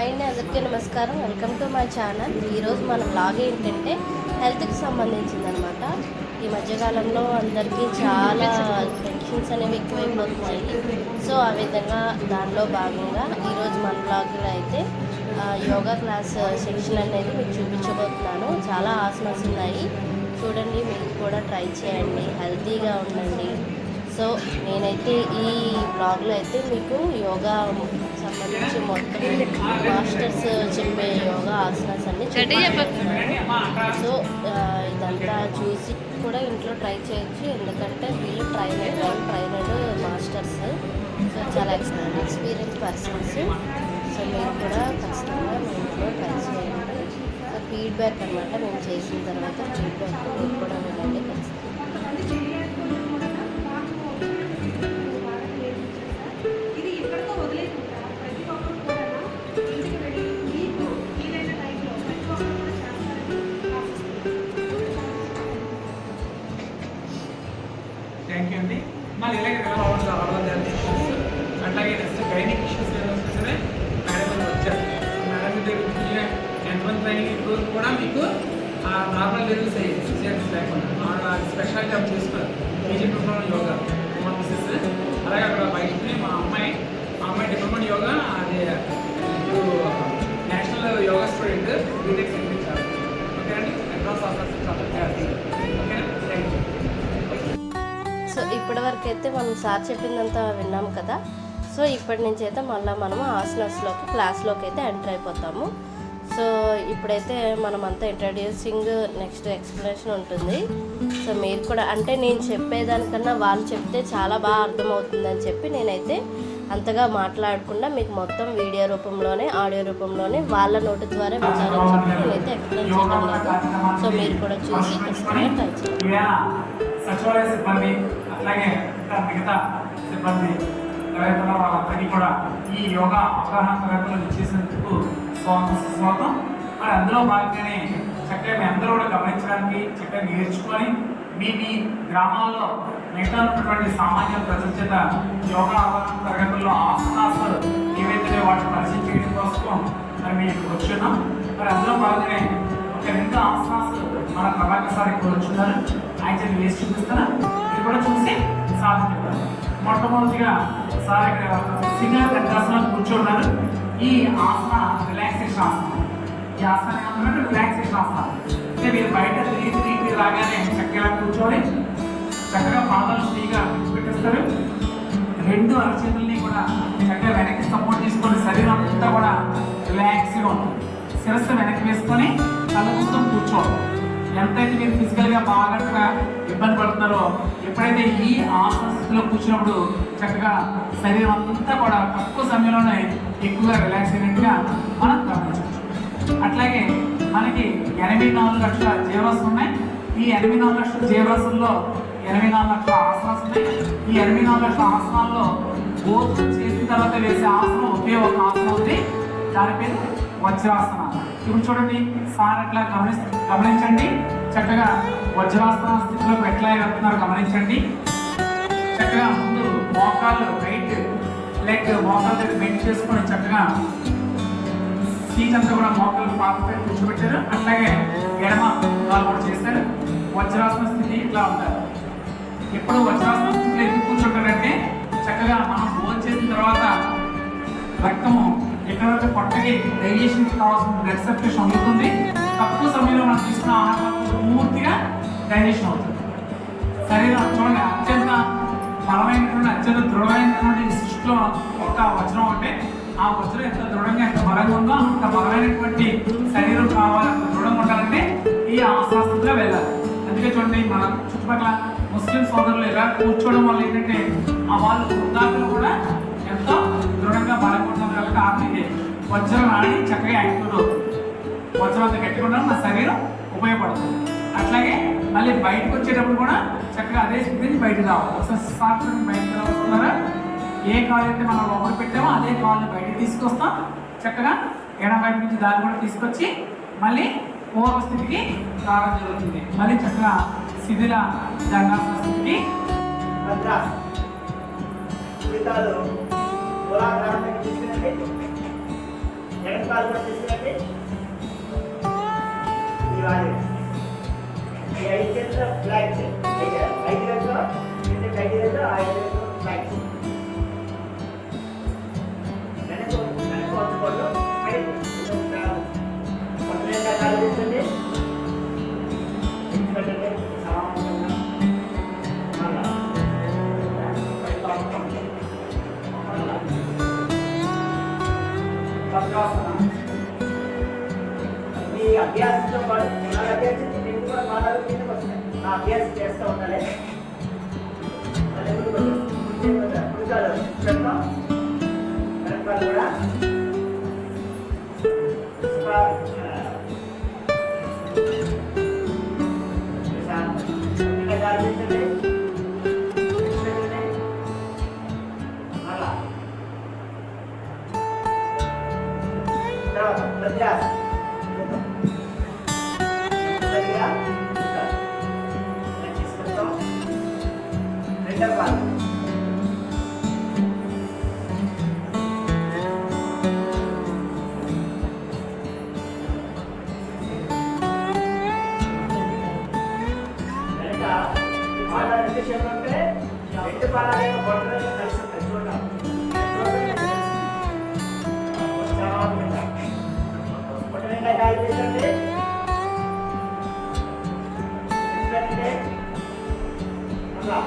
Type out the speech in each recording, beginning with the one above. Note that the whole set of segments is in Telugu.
హాయ్ అండి, అందరికీ నమస్కారం. Welcome to my channel. ఈరోజు మన బ్లాగ్ ఏంటంటే హెల్త్కి సంబంధించిందనమాట. ఈ మధ్యకాలంలో అందరికీ చాలా టెన్షన్స్ అనేవి ఎక్కువైపోతున్నాయి. సో ఆ విధంగా దానిలో భాగంగా ఈరోజు మన బ్లాగ్లో అయితే యోగా క్లాస్ సెక్షన్ అనేది మీకు చూపించబోతున్నాను. చాలా ఆసనాస్ ఉన్నాయి, చూడండి. మీరు కూడా ట్రై చేయండి, హెల్తీగా ఉండండి. సో నేనైతే ఈ బ్లాగ్లో అయితే మీకు యోగా సంబంధించి మొత్తం మాస్టర్స్ చెప్పే యోగా ఆసనాస్ అన్ని చూపిస్తున్నాను. సో ఇదంతా చూసి కూడా ఇంట్లో ట్రై చేయొచ్చు, ఎందుకంటే వీళ్ళు ట్రైనర్ మాస్టర్స్. సో చాలా ఎక్స్పీరియన్స్ పర్సన్స్. సో మీరు కూడా ఖచ్చితంగా మీ ఇంట్లో ట్రై చేయండి. సో ఫీడ్బ్యాక్ అనమాట, మేము చేసిన తర్వాత ఫీడ్బ్యాక్ మీరు కూడా వినండి ఖచ్చితంగా. థ్యాంక్ యూ అండి. మళ్ళీ ఇలాగే అట్లాగే నెక్స్ట్ గైనిక్ ఇష్యూస్ సరే మేడం వచ్చారు. మేడం దగ్గర ఎంతమంది ట్రైనింగ్ ఇప్పుడు కూడా మీకు నార్మల్ డెలివరీస్ అయ్యాయి, సిజేరియన్స్ లేకుండా స్పెషల్ జాబ్ చేసుకున్నారు. PG diploma yoga Mrs. అలాగే అక్కడ బయటని మా అమ్మాయి డిప్లొమా యోగా అది నేషనల్ యోగా స్టూడెంట్ బీటెక్ చేయించారు. ఓకేనండి, అడ్వాన్స్ ఆఫర్స్ ఓకేనా. Thank you. సో ఇప్పటివరకు అయితే మనం సార్ చెప్పిందంతా విన్నాం కదా. సో ఇప్పటి నుంచి అయితే మళ్ళీ మనము ఆసనాస్లోకి క్లాస్లోకి అయితే ఎంటర్ అయిపోతాము. సో ఇప్పుడైతే మనమంతా ఇంట్రడ్యూసింగ్ నెక్స్ట్ ఎక్స్ప్లెనేషన్ ఉంటుంది. సో మీరు కూడా అంటే నేను చెప్పేదానికన్నా వాళ్ళు చెప్తే చాలా బాగా అర్థమవుతుందని చెప్పి నేనైతే అంతగా మాట్లాడకుండా మీకు మొత్తం వీడియో రూపంలోనే ఆడియో రూపంలోనే వాళ్ళ నోటి ద్వారా విచారని చెప్పి నేనైతే ఎక్స్ప్లెయిన్ చేయడం లేదు. సో మీరు కూడా చూసి ఖచ్చితంగా ట్రై చేయండి. సచివాలయ సిబ్బంది అట్లాగే మిగతా సిబ్బంది ఎవరైతే వాళ్ళందరికీ కూడా ఈ యోగా అవగాహన తరగతులు ఇచ్చేసినందుకు స్వాగతం. మరి అందులో భాగంగానే చక్కగా మీ అందరూ కూడా గమనించడానికి చక్కగా నేర్చుకొని మీ గ్రామాల్లో మిగతా ఉన్నటువంటి సామాన్య ప్రజల చేత యోగా అవగాహన తరగతుల్లో ఆసనాస్ ఏవైతే వాటిని పరిచయం చేయడం కోసం మరి మీకు వచ్చున్నాం. మరి అందులో భాగంగానే ఒక 2 ఆసనాస్ మన ప్రభాకర్ సార్ ఎక్కువ వచ్చున్నారు. ఆయన చేతి వేసి చూపిస్తారా, ఇది కూడా చూసి సాధన చెప్పారు. మొట్టమొదటిగా సార్ ఇక్కడ సింగర్ గంటాసనం కూర్చోన్నారు. ఈ ఆసన రిలాక్సేషన్ ఆసనం. ఈ ఆసనం ఏమంటారంటే రిలాక్సేషన్ ఆసనం. అంటే మీరు బయట తిరిగి రాగానే చక్కగా కూర్చొని చక్కగా పాదాలు ఫ్రీగా పెట్టేస్తారు. 2 అరచేతుల్ని కూడా చక్కగా వెనక్కి సపోర్ట్ చేసుకొని శరీరం అంతా కూడా రిలాక్స్గా ఉంటుంది. శిరస్సు వెనక్కి వేసుకొని కళ్ళ మొత్తం కూర్చోవాలి. ఎంతైతే మీరు ఫిజికల్గా బాగా ఇబ్బంది పడుతున్నారో ఎప్పుడైతే ఈ ఆసన స్థితిలో కూర్చున్నప్పుడు చక్కగా శరీరం అంతా కూడా తక్కువ సమయంలోనే ఎక్కువగా రిలాక్స్ అయినట్టుగా మనం గమనించవచ్చు. అట్లాగే మనకి 84 లక్షల జీవరాశులు ఉన్నాయి. ఈ 84 లక్షల జీవరాశుల్లో 84 లక్షల ఆసనాలు ఉన్నాయి. ఈ 84 లక్షల ఆసనాల్లో భోజనం చేసిన తర్వాత వేసే ఆసనం ఒకే ఒక ఆసనం ఉంది, దాని పేరు వజ్రాసన. ఇప్పుడు చూడండి సార్ ఎట్లా గమనించండి. చక్కగా వజ్రాసన స్థితిలోకి ఎట్లా వెళ్తున్నారు గమనించండి. చక్కగా ముందు మోకాళ్ళు రైట్ లెగ్ మోకాళ్ళ దగ్గర బెండ్ చేసుకొని చక్కగా సీట్ అంతా కూడా మోకాళ్ళు పాపపై కూర్చోబెట్టారు. అట్లాగే ఎడమ వాళ్ళు కూడా చేశారు. వజ్రాసన స్థితి ఇట్లా ఉంటారు. ఎప్పుడు వజ్రాసన స్థితిలో ఎందుకు కూర్చుంటారంటే చక్కగా మనం భోజనం చేసిన తర్వాత రక్తము ఎక్కడైతే పొట్టకి డైజెషన్కి కావాల్సిన బ్లడ్ సర్క్యులేషన్ అందుతుంది. తక్కువ సమయంలో మనం తీసుకున్న ఆహారం పూర్తిగా డైజెషన్ అవుతుంది. శరీరం చూడండి అత్యంత బలమైనటువంటి అత్యంత దృఢమైనటువంటి సృష్టిలో ఒక వజ్రం ఉంటే ఆ వజ్రం ఎంత దృఢంగా ఎంత బలంగా ఉందో అంత బలమైనటువంటి శరీరం కావాలి, అంత దృఢంగా ఉండాలంటే ఈ ఆసనాస్థితిలో వెళ్ళాలి. అందుకే చూడండి మన చుట్టుపక్కల ముస్లిం సోదరులు ఇలా కూర్చోవడం వల్ల ఏంటంటే ఆ వాళ్ళు వృద్ధాకులు కూడా ఎంతో దృఢంగా బలంగా ఉంటుంది. కాబట్టి ఆత్మీయ వజ్రం ఆడి చక్కగా యాక్టివ్ అవుతుంది. వజ్రం అంత గట్టిగా ఉండడం మన శరీరం ఉపయోగపడుతుంది. అట్లాగే మళ్ళీ బయటకు వచ్చేటప్పుడు కూడా చక్కగా అదే స్థితి నుంచి బయటకు రావాలి. ఒకసారి బయటకు వస్తున్నారా, ఏ కాలు అయితే మనం లోపల పెట్టామో అదే కాళ్ళని బయటకు తీసుకొస్తాం. చక్కగా ఎడమ వైపు నుంచి దాన్ని కూడా తీసుకొచ్చి మళ్ళీ పూర్వ స్థితికి రావడం జరుగుతుంది. మళ్ళీ చక్కగా శిథిల దండాసన స్థితికి మూలాధారాన్ని తీసుకురండి. రెండు కాలు కూడా తీసుకురండి. ఇవాళ ఈ 5 చేతులు ఫ్లాగ్ చేయండి. 5 వేలతో 5 వేలతో 5 వేలతో ఫ్లాగ్ చేయండి. వెనక్కి వంచుకోండి. పొట్టలేక కాలు తీసుకోండి. పెట్టండి సమానంగా. మీ అభ్యాసంతో పాటు నా అభ్యాసం నేను కూడా మాట్లాడు కిందకు వస్తాను. నా అభ్యాసం చేస్తూ ఉండాలి. పుస్తకాలు చెప్తాం వెనకాలు కూడా అలా తర్వాత ప్రత్యాస తీసుకుంటాం. రెండవ భాగం వెనక పాదాలు ఎంత సేపు అంటే రెండు పాదాలు బొట్టలు కలిసి ఉంటాయి. చూడండి పొట్టనిండా గాలి తీసుకోండి. అలా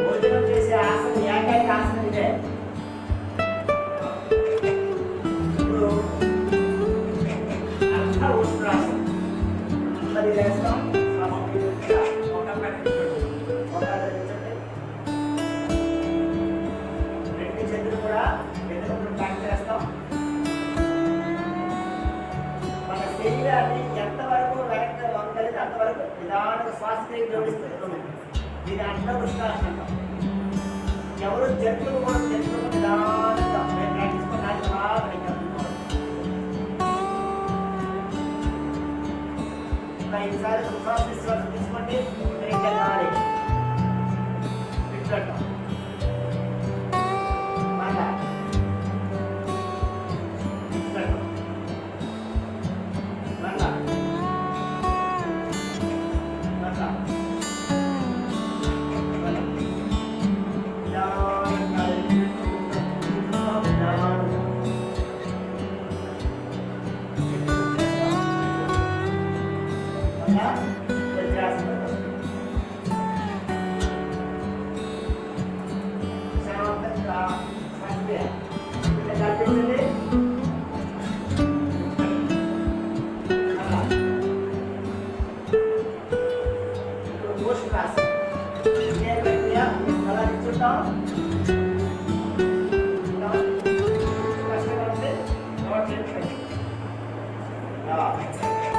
భోజనం చేసే ఆసనం ఏకైక ఆసనం ఇదే. ఇప్పుడు అంతా ఉష్ణాసనం. అది వేస్తాం. రెండు చేతులు కూడా వెనుకప్పుడు ప్యాక్ చేస్తాం. మన శరీరాన్ని ఎంతవరకు వెనక్కి వంగలితే అంతవరకు నిదానంగా శ్వాసకి జోడిస్తుంది. దీని అంతా ఉష్ణాసనం అంటాం. ఎవరు జంతువులు కూడా జంతువులు నిదానంగా మేము ప్రాక్టీస్ బాగా ఈసారి శ్వాస విశ్వాసం తీసుకోండి. వెళ్ళాలి పెట్టండి. మళ్ళా పెట్టండి. మళ్ళా మళ్ళా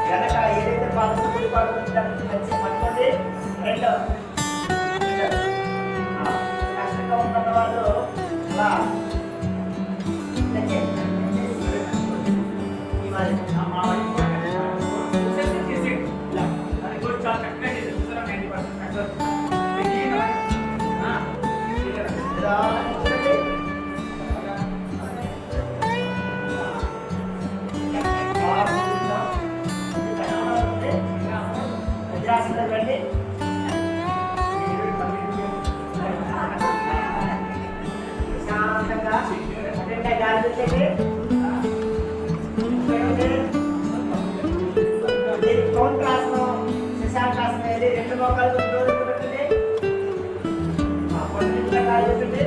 వెనక ఏదైతే పాడుతుంది పట్టుకోండి. రెండు కష్టంగా ఉన్న వాళ్ళు అలా రండి. శాంతంగా గాలి పెట్టండి. కౌంట్రాసనం శశాంకాసనం వెళ్ళి రెండు మోకాలు దూరంగా పెట్టండి. పొట్టింట్లో గాలి పెట్టండి.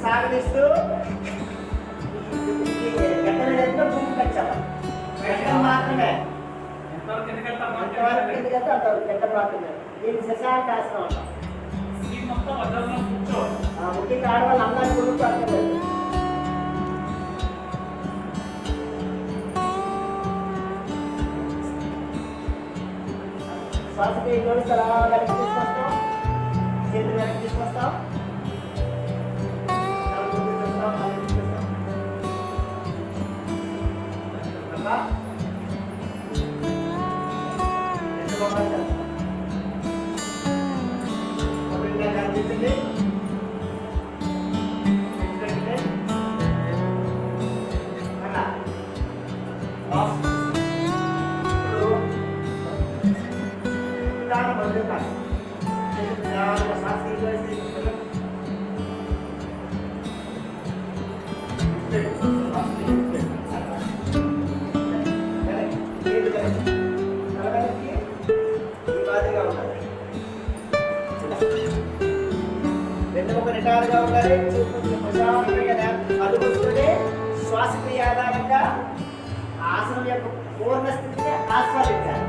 సాగదీస్తూ గడ్డలు ఎంతో భూమి కట్టాలి. గడ్డలు మాత్రమే ఎంతవరకు ఎందుకంటే అంతవరకు గడ్డలు మాత్రమే. దీన్ని శశాంకాసనం అంటాం. ముఖ్యంగా ఆడవాళ్ళు అందరూ గురువు అర్థం. శ్వాసకి జోడిస్తారా? వెనక్కి తీసుకొస్తాం. చేతులు వెనక్కి తీసుకొస్తాం. రా. రెండు బొమ్మలు కదా. ఒకటి ఇలా కనిపిస్తుంది. ఎందుకంటే అలా. లాస్ట్. ఇప్పుడు నిదానం వదులుతాను. నిదానంగా శ్వాస తీసేసి నిటారుగా ఉండాలి. చూపు ప్రశాంతంగా అడుగుతూనే శ్వాసక్రియ ఆధారంగా ఆసనం యొక్క పూర్ణ స్థితిని ఆస్వాదించాలి.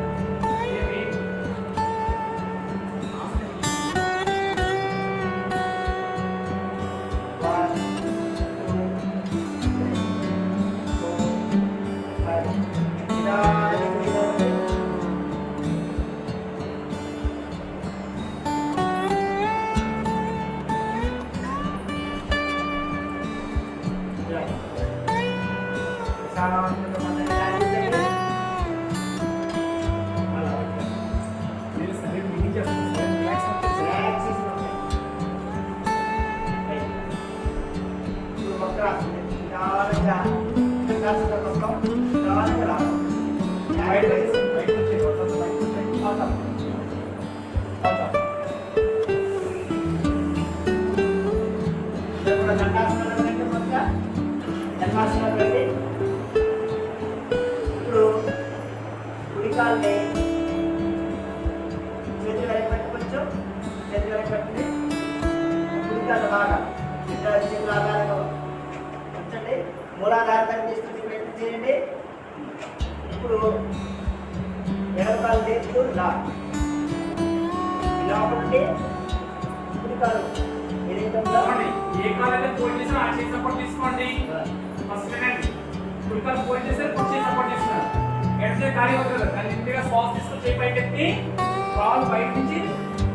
ఇప్పుడు కుడికాల్ని చేతులు వెనక్కి పెట్టుకోవచ్చు. చేతులు వెనక్కి పెట్టుకుని కుడికాళ్ళు బాగా చేతులు ఆధారంగా ఉంచండి. మూలాధారంగా తీసుకుని ప్రయత్నం చేయండి. ఇప్పుడు ఎడమకాలు చేస్తూ ఇలా ఉండి కుడికాలు ఏదైతే ఉందో ఏ కాలైతే పోయి చేసినా ఆ చేసి సపోర్ట్ తీసుకోండి. ఫస్ట్ వినండి. కుడికాలు పోయి చేస్తే కుడి చేసి సపోర్ట్ తీసుకున్నారు. ఎడమ ఖాళీ అవుతుంది. దాన్ని ఇంటిగా శ్వాస తీసుకుని చేయి పైకి ఎత్తి కాలు బయట నుంచి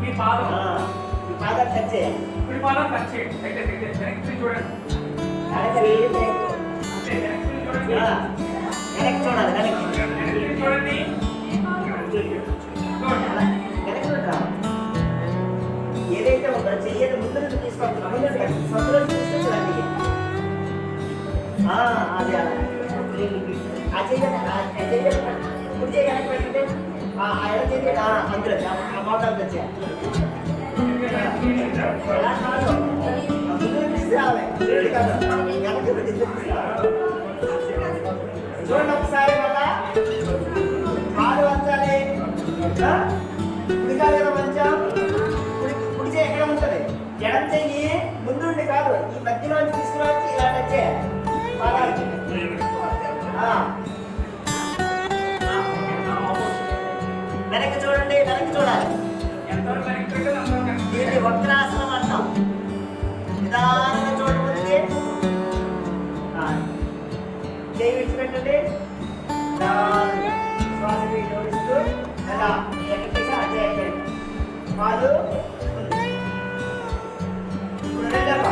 మీ పాదం ఈ పాదాలు టచ్ చేయాలి. కుడి పాదం టచ్ చేయండి. అయితే వెనక్కి చూడండి. వెనక్కి అంతే వెనక్కి చూడండి. వెనక్కి చూడాలి. వెనక్కి చూడండి. ఏదైతే ఉందో చెయ్యని ముందు నుంచి తీసుకొస్తున్నాం. సొంతలో తీసుకొచ్చుదండి. అది ఆ చెయ్యాలి ఇప్పుడు చేయాలి పెట్టండి. ఆ ఎడ చెయ్యాలి అందులో ఆ మోటార్ తెచ్చేయాలి. చూడండి ఒకసారి మళ్ళా కాలు వంచాలి. కుడికాలు మంచం కుడి చెయ్యి ఎక్కడ ఉంటుంది? ఎడం చెయ్యి ముందుండి కాదు ఈ మధ్యలో తీసుకురావచ్చు. ఇలా టచ్ చేయాలి. వెనక్కి చూడండి. వెనక్కి చూడాలి. దీన్ని వక్రాసనం అంటాం. నిదానంగా చూడబోతుంది. చేయి విడిచిపెట్టండి. శ్వాస జోడిస్తూ అలా ఎక్కడికి అజయండి. కాలు ఇప్పుడు రెండవ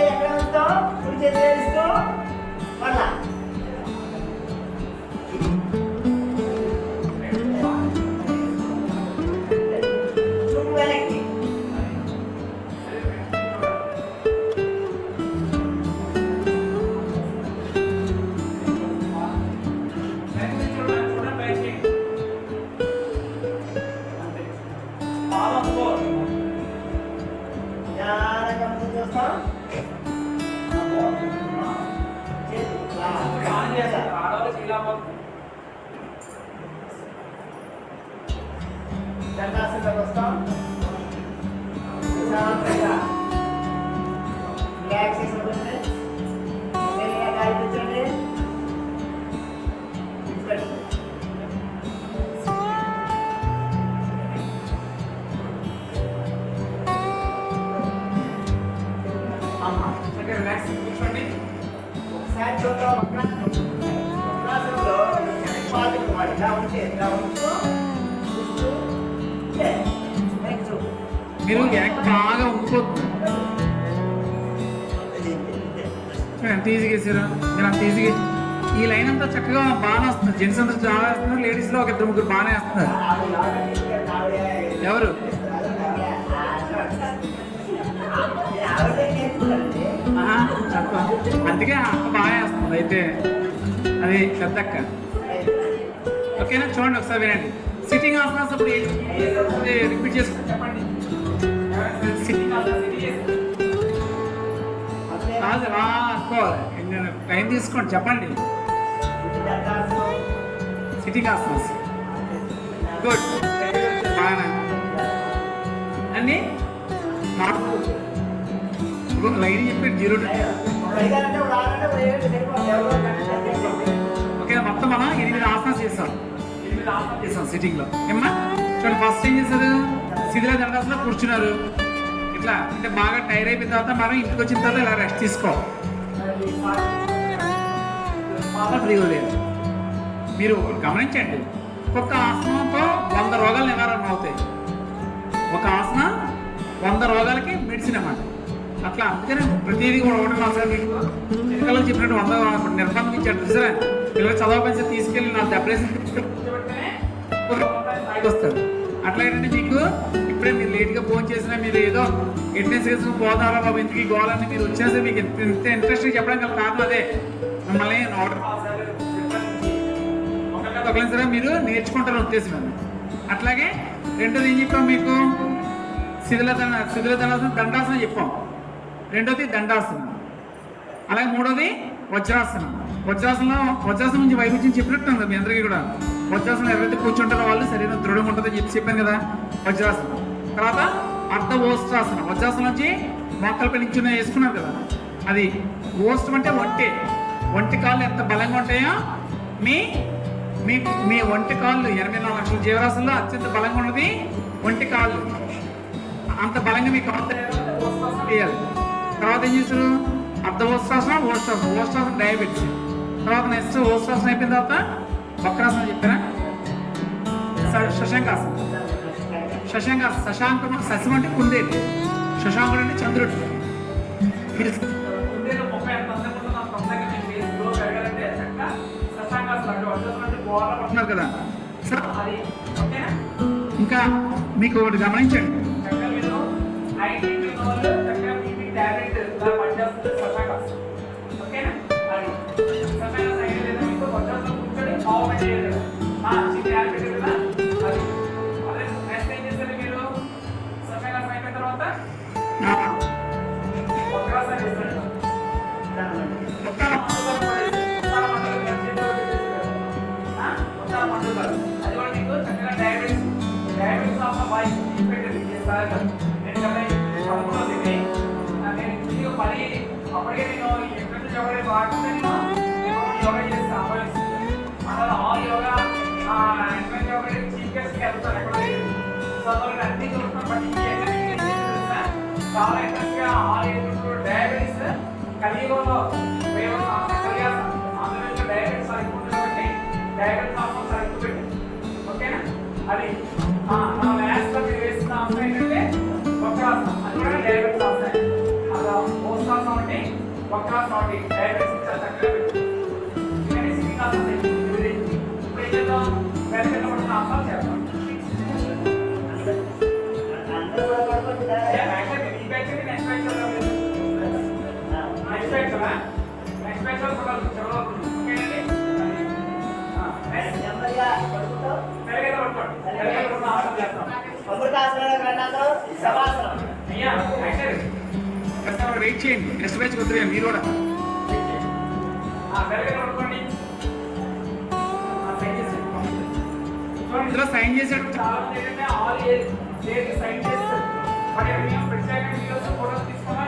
ఎక్కడ ఉందో కుడి చేతి వేస్తూ మళ్ళా చూపు వెనక్కి. చూస్తాం. దండాసనలోకి వస్తాం. ప్రశాంతంగా రిలాక్సేషన్ ఉంటుంది. మెల్లిగా గాలి పీల్చండి. ఒకసారి చూద్దాం. వక్రాసనంలో పాదం ఇలా ఉంటే ఇలా ఉంటూ మీరు బాగా ఉంచుకోవద్దు. అంత ఈజీగా వేసారు, మీరు అంత ఈజీగా ఈ లైన్ అంతా చక్కగా బాగానే వస్తుంది. జెంట్స్ అంతా చాలా వేస్తున్నారు, లేడీస్లో ఒక ఇద్దరు ముగ్గురు బాగానే వేస్తున్నారు. ఎవరు? చెప్ప అందుకే అక్క బాగా వేస్తుంది అయితే, అది పెద్దక్క. ఓకేనా, చూడండి ఒకసారి వినండి. సిట్టింగ్ ఆసనాస్ అప్పుడు రిపీట్ చేసుకోండి, చెప్పండి. సిట్టింగ్ కాదు అనుకోవాలి, టైం తీసుకోండి, చెప్పండి. సిట్టింగ్ ఆసనాస్ గుడ్, బాగా అన్నీ లైన్ చెప్పి 0 to ఓకే. మొత్తం మనం 8 ఆసనాలు చేస్తాం సిట్టింగ్లో. ఏమ్మా చూడండి, ఫస్ట్ ఏం చేశారు, శిథిల దండాసనలో కూర్చున్నారు. ఇట్లా అంటే బాగా టైర్ అయిపోయిన తర్వాత మనం ఇంటికి వచ్చిన తర్వాత ఇలా రెస్ట్ తీసుకోవాలి. ఫ్రీగా లేదు. మీరు గమనించండి, ఒక్కొక్క ఆసనంతో 100 రోగాలు నివారణ అవుతాయి. ఒక ఆసనం 100 రోగాలకి మెడిసిన్ అన్నమాట. అట్లా అందుకని ప్రతిదీ కూడా ఒకటి మాసాలు మీకు పిల్లలకు చెప్పినట్టు 100 నిర్బంధం ఇచ్చాడు సరే. పిల్లలు చదవపరిచి తీసుకెళ్ళి నా డెప్రెషన్ వస్తారు. అట్లా ఏంటంటే మీకు ఇప్పుడే మీరు లేట్గా ఫోన్ చేసినా, మీరు ఏదో అటెండెన్స్ వేసుకుని పోతారా బాబు ఇంటికి గోవాలని మీరు వచ్చేసి మీకు ఎంత ఇంట్రెస్ట్గా చెప్పడం గల కారణం అదే. మిమ్మల్ని ఒకళ్ళని సరే మీరు నేర్చుకుంటారని ఉద్దేశం అది. అట్లాగే రెండోది ఏం చెప్పాం మీకు, శిథిల దండాసనం దండాసనం చెప్పాం. రెండోది దండాసనం. అలాగే మూడోది వజ్రాసనం. వజ్రాసనం నుంచి వైరుధ్యం చెప్పినట్టు ఉంది మీ అందరికీ కూడా. వజ్రాసనం ఎవరైతే కూర్చుంటారో వాళ్ళు శరీరం దృఢంగా ఉంటుందని చెప్పాను కదా, వజ్రాసనం. తర్వాత అర్ధఓష్ట్రాసనం. వజ్రాసనం నుంచి మోకాలపై నించున్న వేసుకున్నారు కదా, అది ఓష్టం అంటే ఒంటి కాళ్ళు ఎంత బలంగా ఉంటాయో మీ ఒంటి కాళ్ళు 84 లక్షల జీవరాశుల్లో అత్యంత బలంగా ఉన్నది ఒంటి కాళ్ళు. అంత బలంగా మీ కాళ్ళు వేయాలి. తర్వాత ఏం చేస్తారు, అర్ధఓష్ట్రాసనం, ఓష్ట్రాసనం డయాబెటిస్. తర్వాత నెక్స్ట్ ఓష్ట్రాసనం అయిపోయిన తర్వాత వక్రాసనం చెప్పారా, శశాంకాసనం. శశాంకం శశం అంటే కుందేలు, శశాంకుడు అంటే చంద్రుడు. కదా ఇంకా మీకు ఒకటి గమనించండి, అప్పటికే నేను ఎక్కడ యోగా బాగుంటే యోగా చేస్తాను. All yoga advance yoga chief guest వెళ్తాను. ఎక్కడ చదువులు అన్ని చూస్తున్నాను. బట్ చాలా ఇంట్రెస్ట్గా ఆల్ డయాబెటీస్ కలియుగంలో ఆంధ్రప్రదేశ్లో డయాబెటీస్ ఎక్కువ కాబట్టి డయాబెటీస్ ఆసనం చాలా ఎక్కువ పెట్టింది. ఓకేనా, అది నా ల్యాస్ట్లో మీరు వేసిన ఆసనం ఏంటంటే వక్రాసనం. అది కూడా డయాబెటీస్ ఆసనం. ఓష్ట్రాసనం అంటే వక్రాసనం అంటే డయాబెటీస్ చాలా చక్కగా పెట్టింది. ఇవన్నీ సిట్టింగ్ ఆసనం. ఇప్పుడు ఏం చేద్దాం, వెనక పడుతున్న ఆసనాలు చేద్దాం. వెయిట్ చేయండి, నెక్స్ట్ బ్యాచ్ వద్దు మీరు కూడా ఇందులో సైన్ చేసాడు. సైన్ చేస్తారు ప్రత్యేకంగా వీడియోస్ ఫోటోస్ తీసుకున్నా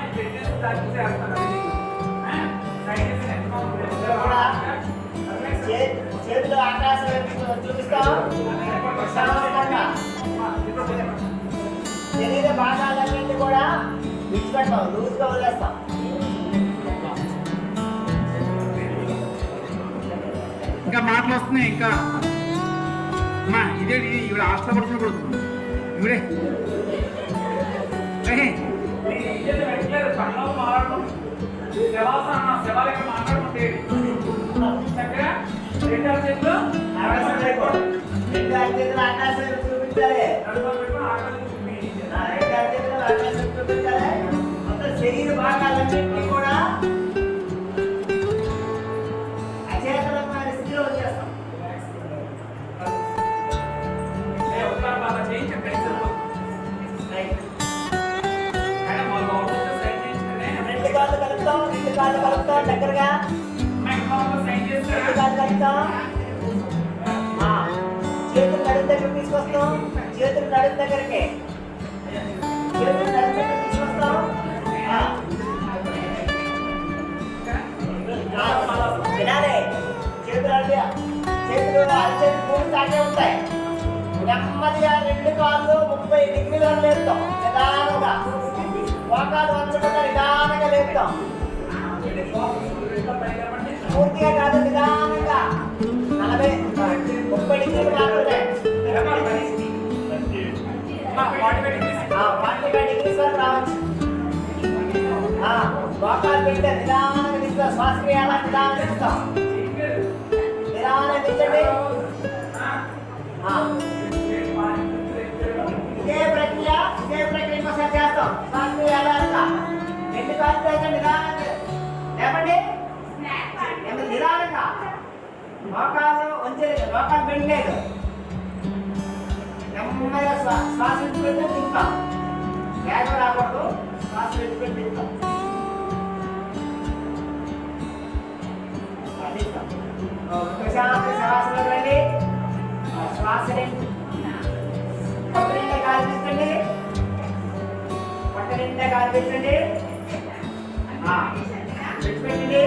చేతిలో ఆకాశం చూపిస్తాం. శరీర భాగాలన్నింటి కూడా విడిచిపెడతాం, లూజ్గా వదిలేస్తాం. ఇంకా మాటలు వస్తున్నాయి. ఇంకా అమ్మా ఇదే ఇవిడ హాస్టల్ పడుకుని పడుతుంది ఇవిడే శివాలయం మాట్లాడుకుంటే చక్కగా రెండు చేతులు ఆకాశం పెట్టుకోండి. రెండు అరచేతులు ఆకాశం చూపించాలి. నడుమ పెట్టుకుని ఆకలి చూపి. రెండు అరచేతులు ఆకాశం చూపించాలి. మొత్తం శరీర భాగాలన్నింటినీ కూడా అచేతనమైన స్థితిలో వచ్చేస్తాం. ఉత్తరం బాగా చేయించండి. రైట్. మేడం వాళ్ళు సైన్ చేయించుకునే రెండు కాళ్ళు కలుపుతాం. రెండు కాళ్ళు కలుపుతాం దగ్గరగా. సైన్ రెండు చేస్తారు. కాళ్ళు కలుపుతాం. చేతులు నడుము దగ్గర తీసుకొస్తాం. చేతులు నడుము దగ్గరికి. చేతులు నడుము దగ్గర తీసుకొస్తాం. వినాలి. చేతులు అడిగా చేతులు అరిచేతులు మూడు తాకే ఉంటాయి. నెమ్మదిగా రెండు కాళ్ళు 30 డిగ్రీలు లేపుతాం. నిదానంగా మోకాలు వంచకుండా నిదానంగా లేపుతాం. పూర్తిగా కాదు, నిదానంగా 30 డిగ్రీలు మాత్రమే. 45 డిగ్రీస్ వరకు రావచ్చు. మోకాలు పెడితే నిదానంగా తీస్తాం. శ్వాసక్రియాల నిదానంగా తీస్తాం. నిదానంగా తీయండి. ఇదే ప్రక్రియ ఇంకోసారి చేస్తాం. శ్వాసక్రియాల రెండు కాళ్ళు పెడితే నిదానంగా లేపండి. నిదానంగా మోకాలు వంచేది, మోకాలు పెట్టలేదు. నెమ్మదిగా శ్వాస విడిచిపెట్టి తింటాం. వేగం రాకూడదు. శ్వాస విడిచిపెట్టి తింటాం. ప్రశాంత శ్వాసలో రండి. శ్వాసని పొట్ట నిండా గాలి పీల్చండి. పొట్ట నిండా గాలి పీల్చండి. విడిచిపెట్టండి.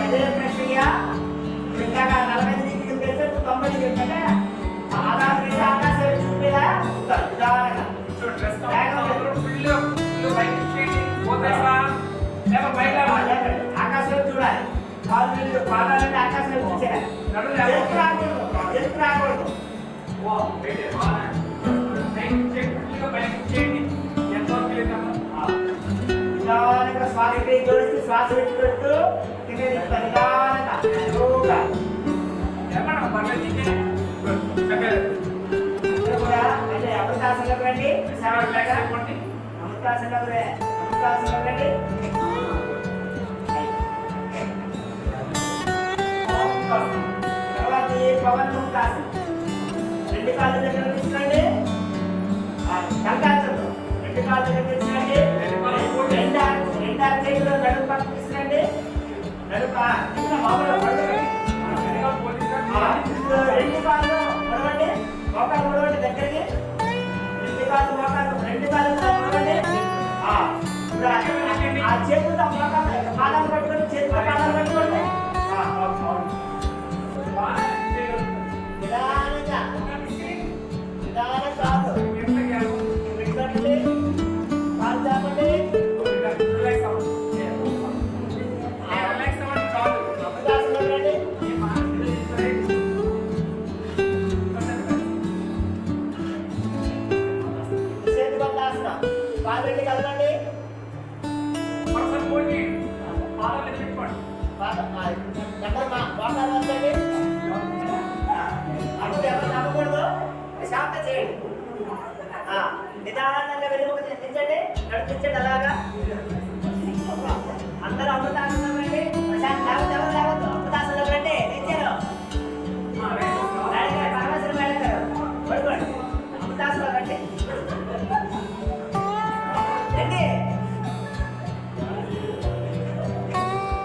అదే ప్రక్రియ ఇందాక 40 డిగ్రీలు తెలిస్తే 90 డిగ్రీలు అంటే ఆకాశం చూపేలా ఉంటారు. నిదానంగా ఆకాశం చూడాలి. కాళ్ళు పాదాలంటే ఆకాశం చూసేయాలి. ఎరుపు రాకూడదు. నిదానంగా శ్వాస జోడిస్తూ శ్వాస విడిచిపెడుతూ నిదానంగా స్లోగా కూడా అంటే అమృతాసనలోకి రండి. అమృతాసనలోకి రండి. తర్వాత పవన్ ముక్తాసనం. రెండు కాళ్ళ దగ్గర తీసుకోండి. కంకాసనం రెండు కాళ్ళ దగ్గర తీసుకోండి. రెండు చేతులు నడుము పక్కన తీసుకోండి. నడుము మామూలుగా పడుకోండి. రెండు కాళ్ళు పడవండి. మోకాలు పడవండి దగ్గరికి. రెండు కాళ్ళు పడవండి. ఆ చేతులతో మోకాలు పాదాలు పట్టుకోండి. చేతులతో పాదాలు పట్టుకోండి. నిదానంగా కాదు విడిపెట్టండి. కాలు చాపండి. అమృతాసనం రండి. సేతుబంధాసనం. కాలు రెండు కదలండి. మోకాలు వంచండి. అప్పుడు ఎవరు నమ్మకూడదు. శాంత చేయండి. నిదానంగా వెలుగుంచండి. నడిపించండి. అలాగా అందరూ అమృతాసనం రండి. ప్రశాంత్ లేవద్దు. అమృతాసనం రండి. నిచ్చారు పరమేశ్వరం వెళ్ళారు. పడుకోండి. అమృతాసనం రండి. రండి.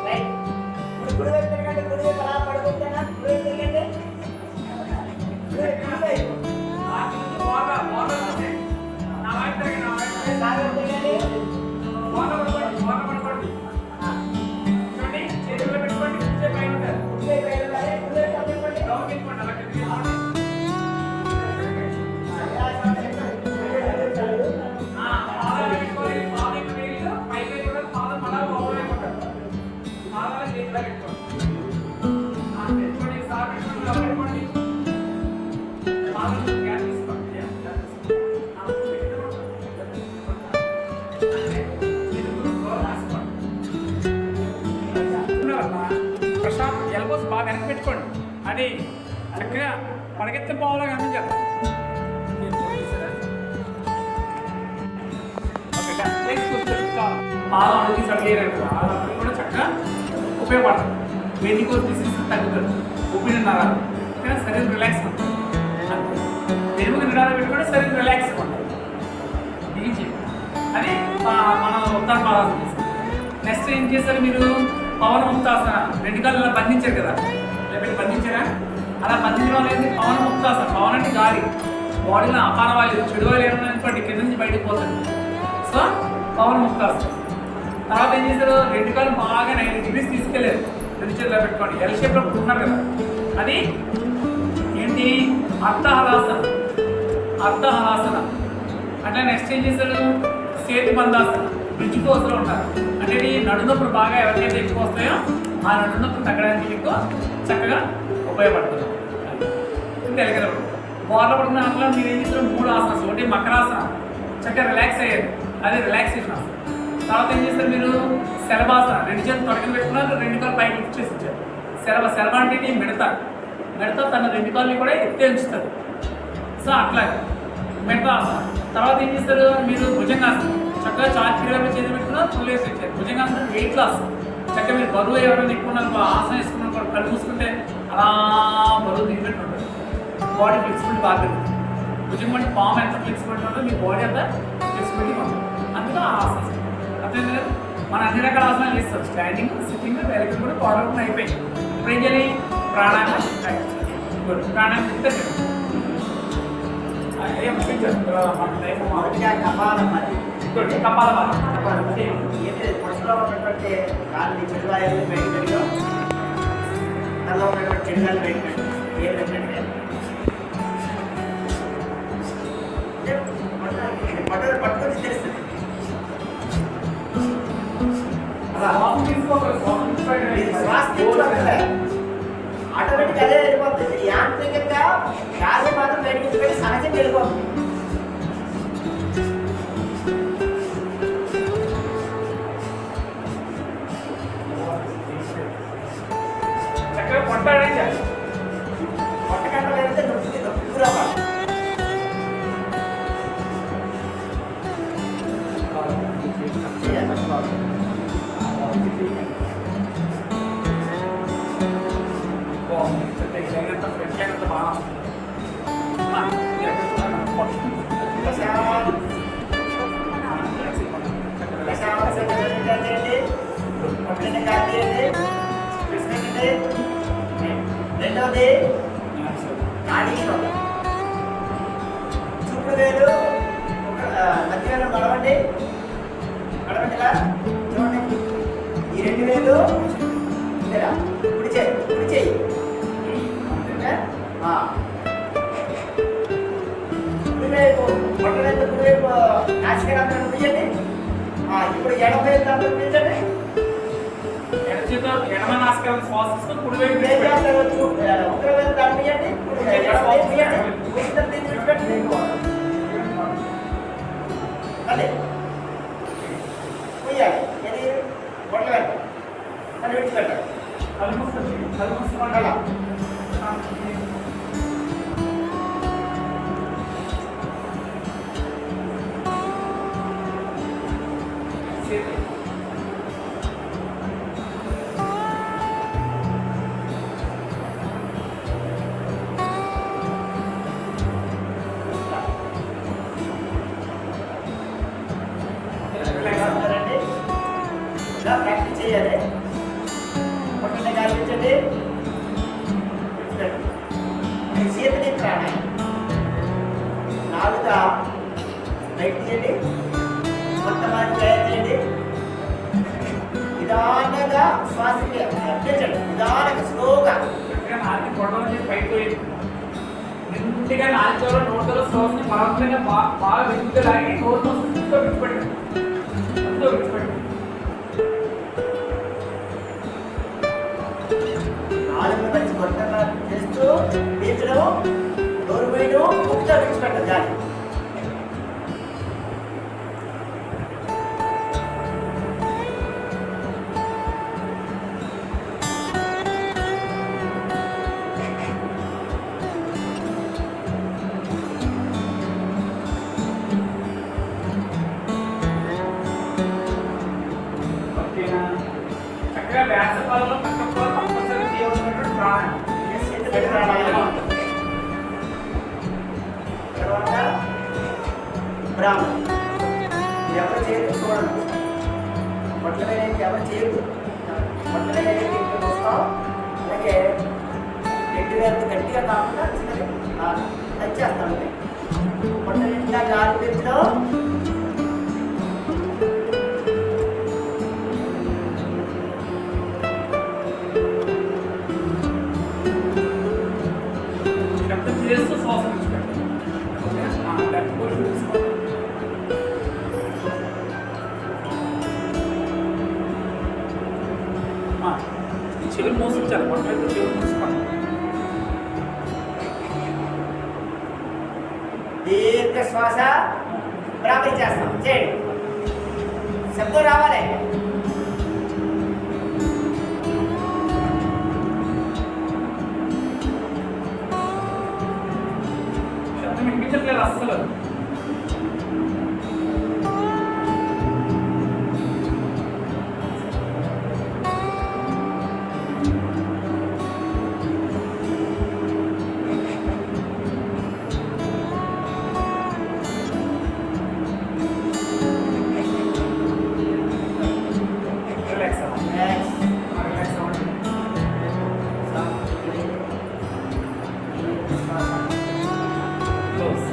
రైట్. ఇప్పుడు గుడి వైపు తిరగండి. గుడి వైపు అలా పడుకుంటానా? గుడి వైపు తిరగండి. చేతులు పెట్టుకోండి. పెట్టుకోండి. అది చక్కగా పడకెత్తే పోవాలో గమనించాలి. పాదం అనేది చదివేయలేదు, అది కూడా చక్కగా ఉపయోగపడుతుంది. వెన్నుకోరు డిసీజ్ తగ్గుతుంది, ఊపిరి నరాలు ఓకేనా, శరీరం రిలాక్స్ ఉంటుంది. వెనుక నిరాలు పెట్టుకుంటే శరీరం రిలాక్స్ ఉంటుంది. ఇది అది మన ఉత్తాన పాదాలు. నెక్స్ట్ ఏం చేస్తారు మీరు? పవన ముక్తాసన. రెండు కాళ్ళు ఇలా బంధించారు కదా, లేకపోతే బంధించారా? అలా బంధించడం అనేది పవన ముక్తాసన. పవన్ అంటే గాలి, బాడీలో అపాన వాయువు, చెడు వాయువు ఏమన్నా అనుకోండి కింద నుంచి బయటకు పోతుంది. సో పవన ముక్తాసన. తర్వాత ఏం చేశారు? రెండు కాళ్ళు బాగా 90 degrees తీసుకెళ్ళారు. రెండు చేతుల్లో పెట్టుకోండి, ఎల్ షేప్లో ఉన్నారు కదా, అది ఏంటి? అర్థహలాసన. అర్థహలాసన. అట్లా నెక్స్ట్ ఏం చేశారు? చేతి బంధాసన. బ్రిడ్జ్ పోస్లో ఉంటారు. అంటే నడునొప్పులు బాగా ఎవరికైతే ఎక్కువ వస్తాయో ఆ నడునొప్పులు తగ్గడానికి మీకు చక్కగా ఉపయోగపడుతుంది. తెలియదు బోర్ల పడుతున్న దాంట్లో మీరు ఏం చేస్తారు? 3 ఆసనాలు. ఒకటి మకరాసన, చక్కగా రిలాక్స్ అయ్యారు, అది రిలాక్సేషన్ ఆసన. తర్వాత ఏం చేస్తారు మీరు? శలభాసన. రెండు చేతులు తొడకలు పెట్టుకున్నారు, రెండు కాళ్ళు పైకి లిఫ్ట్ చేసి ఇచ్చారు. శలభ అంటే మిడత. మిడత తన రెండు కాళ్ళని కూడా ఎత్తే ఉంచుతుంది. సో అట్లాగే మిడత ఆసన. తర్వాత ఏం చేస్తారు మీరు? భుజంగాసనం. చక్కగా చార్జీలో చేతి పెట్టుకున్నారు, ఫుల్ వేసి ఇచ్చారు. భుజంగాసనం వెయిట్ లాస్. చక్కగా మీరు బరువు ఎవరైనా ఎక్కువ ఆసనం వేసుకున్న కళ్ళు మూసుకుంటే అలా బరువు దిగిపెట్టుంటారు. బాడీ ఫ్లెక్సిబిలిటీ బాగా పెరుగుతుంది. భుజం అంటే పాము ఎంత ఫ్లెక్సిబిలిటీ ఉంటుందో మీ బాడీ అంతా ఫ్లెక్సిబిలిటీ ఉంటుంది. అందులో ఆ ఆసనం అర్థం లేదు. మన అన్ని రకాల ఆసనాలు చేస్తాం. స్టాండింగ్, సిట్టింగ్, వెనక్కి కూడా పవర్ఫుల్ అయిపోయి. ఇప్పుడు ఏం చేయాలి? ప్రాణాయామం ప్రాక్టీస్ చేయాలి. ప్రాణాయామం చెప్తే మనసులో ఉన్నటువంటి కాళ్ళని చెడువాయులు బయటకు తనలో ఉన్నటువంటి చెడుగాలు బయటకు ఏ విధంగా పట్టుకొని పట్టుకొని తెలుస్తుంది. ఆటోమేటిక్ అదే వెళ్ళిపోతుంది. యాంత్రికంగా గాలి మాత్రం బయటకు వెళ్ళి సహజంగా వెళ్ళిపోతుంది. చక్కగా పొట్టాడించాలి. పొట్టకంట వెళ్తే నొప్పికి రావాలి. రెండవది చూపుడు వేలు మధ్యలో నడవండి. నడవండిలా చూడండి. ఈ 2 వేలు ఇలా కుడి చేయి. కుడివైపు బొట్టవేలు కుడివైపు నాసికరంధ్రం తీయండి. ఇప్పుడు ఎడమ వేలు అందరూ తీయండి. ఎడమ నాసికం శ్వాస తీసుకొని కుడివైపు ఉత్తరవేలు దాన్ని తీయండి. అదే పోయాలి. ఇది బొట్టవేలు అని విడిచిపెట్టాలి. అలా ప్రాక్టీస్ చేయాలి. పక్కన గాలించండి. చేతిని ప్రాణాయామం. నాలుక బయట తీయండి. మొత్తం తయారు చేయండి. నిదానంగా శ్వాస అభ్యర్థించండి. నిదానంగా స్లోగా నాలుగు పొట్టలో పైకి పోయింది. నిండుగా నాలుగులో నోట్లో శ్వాసని బలవంతంగా బాగా వెనుక లాగి నోట్లో విడిచిపెట్టండి. నాలుగు మంచి కొత్తగా చేస్తూ పీల్చడం, నోరు పోయడం, ముక్త విడిచిపెట్టడం గాలి. వ్యాస కాలంలో ప్రతి ఒక్కరు తప్పనిసరిగా చేయవలసినటువంటి ప్రాణాయామం. తర్వాత బ్రాహ్మణం ఎవరు చేయరు చూడండి. బట్టలు ఎవరు చేయరు. బట్టలు వస్తాం అలాగే గట్టి వేరు గట్టిగా కాకుండా టచ్ చేస్తాం. బట్టలు ఇంట్లో గాలి పెంచడం శబ్దం చేస్తూ శ్వాస విడిచిపెట్టాలి. ఓకే? లెఫ్ట్ పోర్షన్ తీసుకోవాలి. చెవులు మూసించాలి. బట్టలైతే చెవులు మూసుకోండి. దీర్ఘ శ్వాస బ్రాహ్మణి చేస్తాం. చేయండి. శబ్దం రావాలి. శబ్దం వినిపించట్లేదు అస్సలు. రిలాక్స్ అవ్వండి. రిలాక్స్ అవ్వండి. క్లోజ్.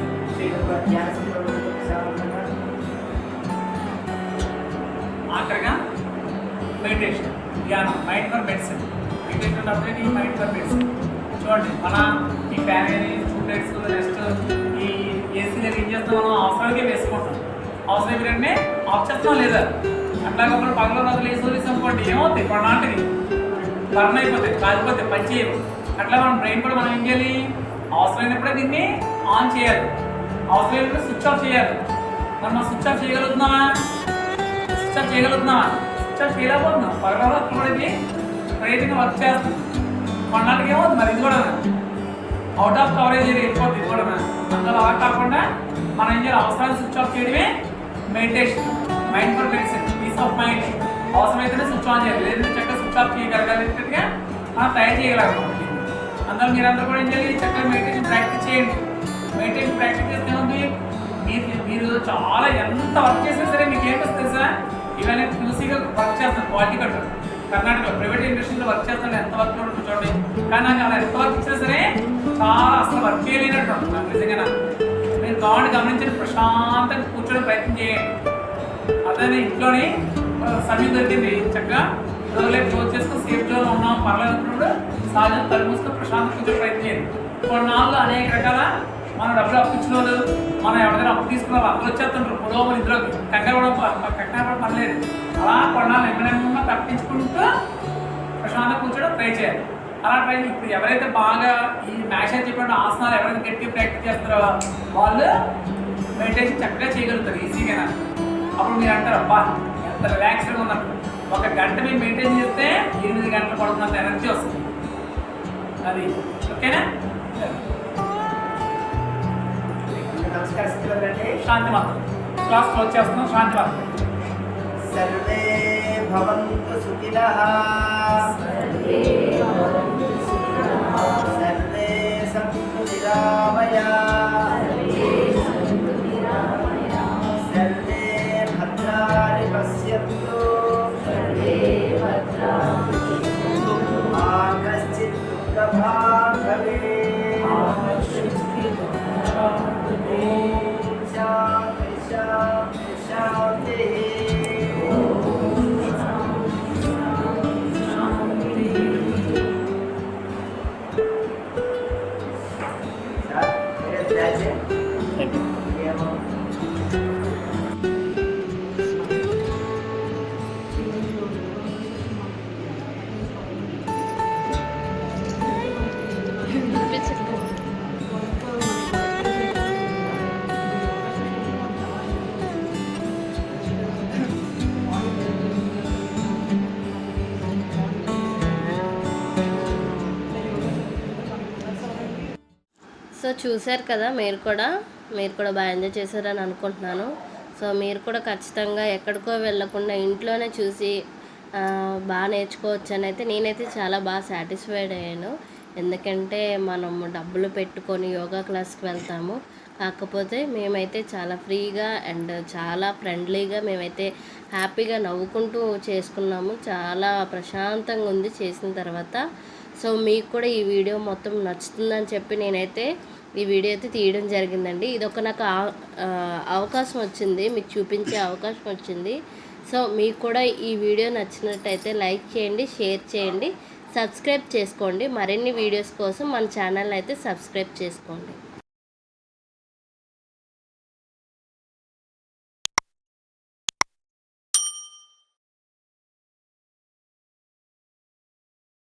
ఆఖరిగా మెడిటేషన్, ధ్యానం, మైండ్ ఫర్ మెడిసిన్. మెడిటేషన్ అంటే ఈ మైండ్ ఫర్ మెడిసిన్. చూడండి, మన ఈ ఫ్యాన్ ట్యూబ్లైట్స్ నెక్స్ట్ ఈ ఏసీ దగ్గర ఏం చేస్తాం, మనం అవసరానికే వేసుకుంటాం. అవసరం ఏంటంటే ఆఫ్ చేస్తాం లేదా. అట్లాగే ఒకరు పగల రోజులు వేసి వదిలేసి అనుకోండి, ఏమవుతాయి కొన్నాటికి బర్న్ అయిపోతాయి, కాలిపోతాయి, పని చేయవు. అట్లా మన బ్రెయిన్ కూడా మనం ఏం చేయాలి, అవసరమైనప్పుడే దీన్ని ఆన్ చేయాలి, అవసరమైనప్పుడు స్విచ్ ఆఫ్ చేయాలి. మనం స్విచ్ ఆఫ్ చేయగలుగుతున్నామా? స్విచ్ ఆఫ్ చేయగలుగుతున్నామా? స్విచ్ ఆఫ్ చేయలేకపోతున్నాం. పగలలో అక్కడ కూడా ఇది రైతుగా వర్క్ చేస్తుంది. కొన్నాళ్ళకి ఏమవుతుంది మరి, ఇది కూడా అవుట్ ఆఫ్ కవరేజ్ వెళ్ళిపోతుంది. ఇది కూడా అందులో అలా కాకుండా మనం ఏం చేయాలి, అవసరాన్ని స్విచ్ ఆఫ్ చేయడమే meditation, mind for medicine, peace of mind. అవసరమైతేనే స్విచ్ ఆన్ చేయాలి, లేదంటే చక్కగా స్విచ్ ఆఫ్ చేయగలిగేటట్టుగా మనం తయారు చేయగలగాలి. అందులో మీరందరూ కూడా ఏం చేయాలి, చక్కగా మెడిటేషన్ ప్రాక్టీస్ చేయండి. మెడిటేషన్ ప్రాక్టీస్ చేస్తే ఉంది మీరు చాలా ఎంత వర్క్ చేసినా సరే మీకు ఏమొస్తుంది తెలుసా, ఇవన్నీ చూసిగా వర్క్ చేస్తాను. క్వాలిటీ కంట్రోల్ కర్ణాటకలో ప్రైవేట్ ఇండస్ట్రీలో వర్క్ చేస్తాను, ఎంత వర్క్ ఉంటుంది చూడండి. కానీ నాకు అలా ఎంత వర్క్ ఇచ్చినా సరే చాలా అసలు వర్క్ చేయలేనట్టు నాకు నిజంగా. మీరు కావాలని గమనించిన ప్రశాంతంగా కూర్చొని ప్రయత్నం చేయండి. అదే ఇంట్లోని సమయం దొరికింది, చక్కగా రోజులే క్లోజ్ చేసుకుని సేఫ్ జోన్ ఉన్నాం పర్లేదనుకున్నప్పుడు సహజంగా తల మూసుకొని ప్రశాంతంగా కూర్చొని ప్రయత్నం చేయండి. కొన్నాళ్ళు అనేక రకాల మనం డబ్బులు అప్పు ఇచ్చిన వాళ్ళు, మనం ఎవరిదైనా అప్పు తీసుకున్న వాళ్ళు అందరూ వచ్చేస్తుంటారు పురోగమని ఇందులోకి. కంగారు కూడా పర్లేదు. అలా కొన్నాళ్ళు ఎమ్మడెమ్మ తప్పించుకుంటూ ప్రశాంతంగా కూర్చోడం ట్రై చేయాలి. అలా ట్రై ఇప్పుడు ఎవరైతే బాగా ఈ మ్యాష్ చెప్పిన ఆసనాలు ఎవరైతే గట్టిగా ప్రాక్టీస్ చేస్తారో వాళ్ళు మెడిటేషన్ చక్కగా చేయగలుగుతారు ఈజీగా. అప్పుడు మీరు అంటారు, అబ్బా ఎంత రిలాక్స్డ్గా ఉన్నట్టు. 1 గంట మీరు మెయింటైన్ చేస్తే 8 గంటలు పడుతున్నంత ఎనర్జీ వస్తుంది. అది ఓకేనా? నమస్కారం స్థితిలో రండి. శాంతి మాత్రం క్లాస్ క్లోజ్ చేస్తున్నాం. శాంతి మాత్రం. సర్వే భవంతు సుఖినః, సర్వే సంతు నిరామయాః, సర్వే భద్రాణి పశ్యంతు, మా కశ్చిత్ దుఃఖభాగ్ భవేత్. శాంతి శాంతి శాంతి. సో చూశారు కదా, మీరు కూడా బాగా ఎంజాయ్ చేశారని అనుకుంటున్నాను. సో మీరు కూడా ఖచ్చితంగా ఎక్కడికో వెళ్ళకుండా ఇంట్లోనే చూసి బాగా నేర్చుకోవచ్చు అని అయితే నేనైతే చాలా బాగా సాటిస్ఫైడ్ అయ్యాను. ఎందుకంటే మనము డబ్బులు పెట్టుకొని యోగా క్లాస్కి వెళ్తాము, కాకపోతే మేమైతే చాలా ఫ్రీగా అండ్ చాలా ఫ్రెండ్లీగా మేమైతే హ్యాపీగా నవ్వుకుంటూ చేసుకున్నాము. చాలా ప్రశాంతంగా ఉంది చేసిన తర్వాత. సో మీకు కూడా ఈ వీడియో మొత్తం నచ్చుతుందని చెప్పి నేనైతే ఈ వీడియో అయితే తీయడం జరిగిందండి. ఇదొక నాకు అవకాశం వచ్చింది, మీకు చూపించే అవకాశం వచ్చింది. సో మీకు కూడా ఈ వీడియో నచ్చినట్టయితే లైక్ చేయండి, షేర్ చేయండి, సబ్స్క్రైబ్ చేసుకోండి. మరిన్ని వీడియోస్ కోసం మన ఛానల్ అయితే సబ్స్క్రైబ్ చేసుకోండి.